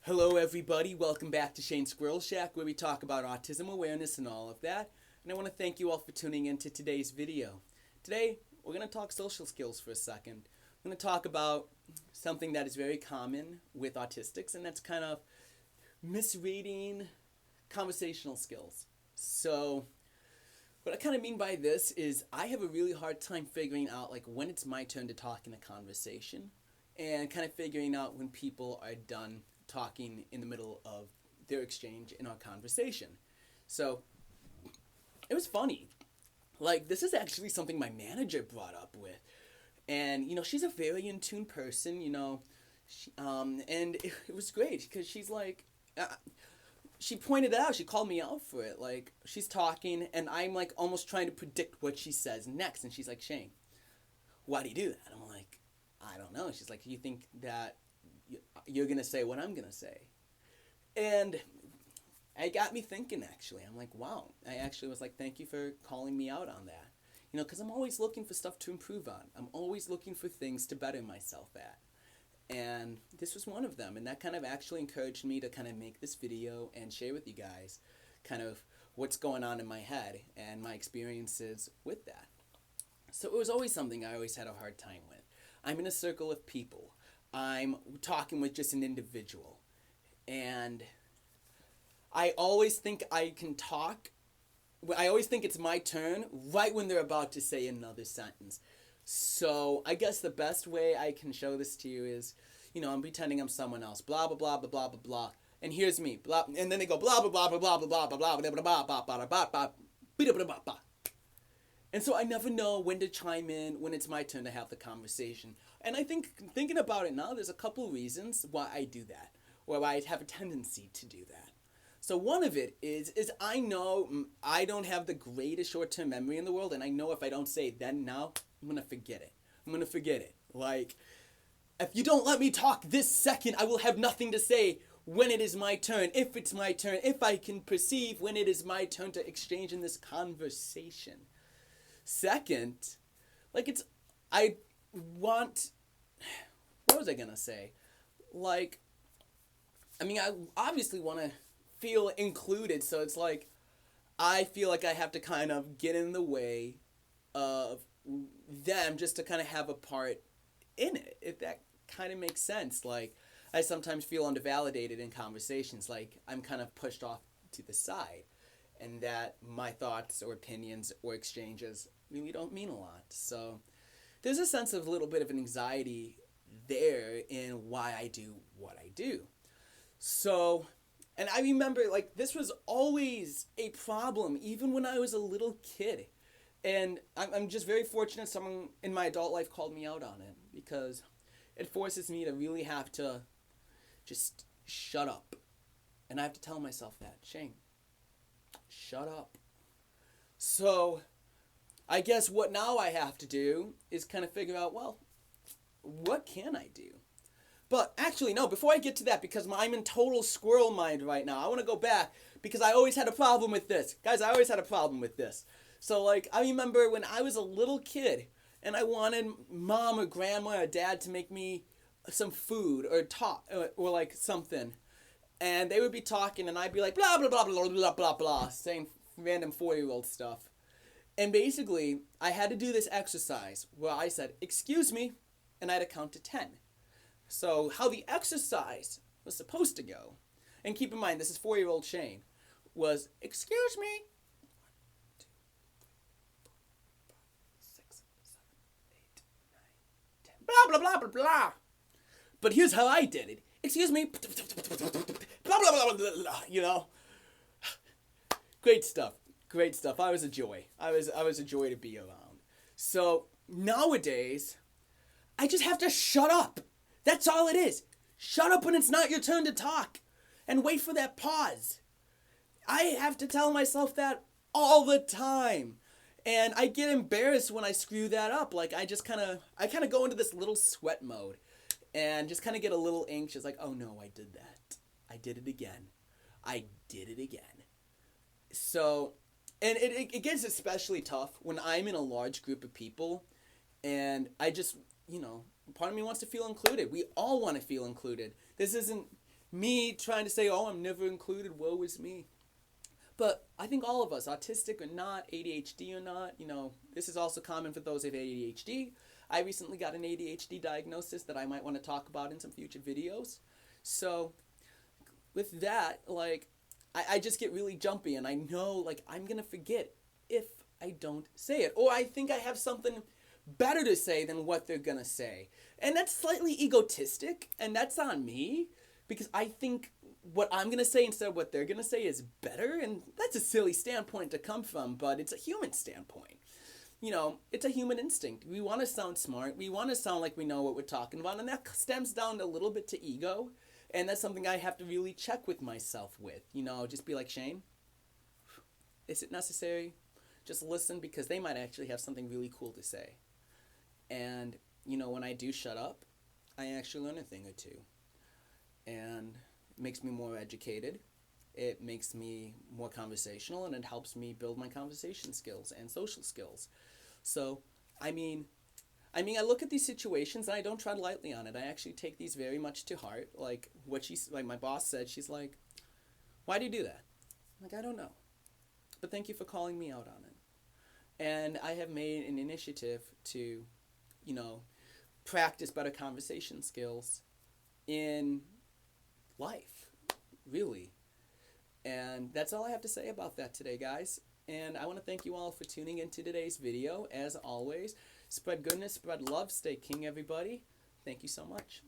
Hello everybody, welcome back to Shane's Squirrel Shack where we talk about autism awareness and all of that. And I want to thank you all for tuning into today's video. Today, we're going to talk social skills for a second. I'm going to talk about something that is very common with autistics, and that's kind of misreading conversational skills. So, what I kind of mean by this is I have a really hard time figuring out when it's my turn to talk in a conversation and kind of figuring out when people are done talking in the middle of their exchange in our conversation. So it was funny. This is actually something my manager brought up with. And, she's a very in tune person, and it was great because she's she pointed it out. She called me out for it. She's talking and I'm almost trying to predict what she says next. And she's like, Shane, why do you do that? I'm like, I don't know. She's like, you think that you're going to say what I'm going to say? And it got me thinking, actually. I'm like, wow. I actually was like, thank you for calling me out on that. Because I'm always looking for stuff to improve on. I'm always looking for things to better myself at. And this was one of them. And that kind of actually encouraged me to kind of make this video and share with you guys kind of what's going on in my head and my experiences with that. So it was always something I always had a hard time with. I'm in a circle of people. I'm talking with just an individual. And I always think I can talk. I always think it's my turn right when they're about to say another sentence. So I guess the best way I can show this to you is, I'm pretending I'm someone else. Blah, blah, blah, blah, blah, blah, blah. And here's me. Blah, and then they go blah, blah, blah, blah, blah, blah, blah, blah, blah, blah, blah, blah, blah, blah, blah, blah, blah, blah. And so I never know when to chime in when it's my turn to have the conversation. And I think, thinking about it now, there's a couple reasons why I do that, or why I have a tendency to do that. So one of it is I know I don't have the greatest short-term memory in the world, and I know if I don't say it then now, I'm going to forget it. I'm going to forget it. If you don't let me talk this second, I will have nothing to say when it is my turn, if it's my turn, if I can perceive when it is my turn to exchange in this conversation. Second, what was I going to say? I obviously want to feel included, so it's I feel like I have to kind of get in the way of them just to kind of have a part in it, if that kind of makes sense. I sometimes feel undervalidated in conversations, I'm kind of pushed off to the side, and that my thoughts or opinions or exchanges really don't mean a lot. So there's a sense of a little bit of an anxiety there in why I do what I do. So, and I remember this was always a problem even when I was a little kid. And I'm just very fortunate someone in my adult life called me out on it, because it forces me to really have to just shut up. And I have to tell myself that, Shane, shut up. So I guess what now I have to do is kind of figure out, well, what can I do? But actually, no, before I get to that, because I'm in total squirrel mind right now, I want to go back, because I always had a problem with this. Guys, I always had a problem with this. So, I remember when I was a little kid, and I wanted mom or grandma or dad to make me some food or talk, or something. And they would be talking, and I'd be like, blah, blah, blah, blah, blah, blah, blah, saying random 4-year-old stuff. And basically, I had to do this exercise where I said, excuse me, and I had to count to 10. So how the exercise was supposed to go, and keep in mind, this is 4-year-old Shane, was, excuse me, 1, 2, 3, 4, 5, 6, 7, 8, 9, 10, blah, blah, blah, blah, blah. But here's how I did it. Excuse me, blah, blah, blah, blah, blah, Great stuff. Great stuff. I was a joy. I was a joy to be around. So nowadays, I just have to shut up. That's all it is. Shut up when it's not your turn to talk. And wait for that pause. I have to tell myself that all the time. And I get embarrassed when I screw that up. I kind of go into this little sweat mode. And just kind of get a little anxious. Oh no, I did that. I did it again. I did it again. So, and it gets especially tough when I'm in a large group of people. And I just, part of me wants to feel included. We all want to feel included. This isn't me trying to say, oh, I'm never included, woe is me. But I think all of us, autistic or not, ADHD or not, this is also common for those with ADHD. I recently got an ADHD diagnosis that I might want to talk about in some future videos. So with that, I just get really jumpy, and I know, I'm going to forget if I don't say it. Or I think I have something better to say than what they're going to say. And that's slightly egotistic, and that's on me, because I think what I'm going to say instead of what they're going to say is better, and that's a silly standpoint to come from, but it's a human standpoint. It's a human instinct. We want to sound smart. We want to sound like we know what we're talking about, and that stems down a little bit to ego, and that's something I have to really check with myself with. Just be like, Shane, is it necessary? Just listen, because they might actually have something really cool to say. And, when I do shut up, I actually learn a thing or two. And it makes me more educated. It makes me more conversational, and it helps me build my conversation skills and social skills. So, I I look at these situations and I don't tread lightly on it. I actually take these very much to heart. Like my boss said, she's like, "Why do you do that?" I'm like, "I don't know. But thank you for calling me out on it." And I have made an initiative to, practice better conversation skills in life, really. And that's all I have to say about that today, guys. And I want to thank you all for tuning into today's video. As always, spread goodness, spread love, stay king, everybody. Thank you so much.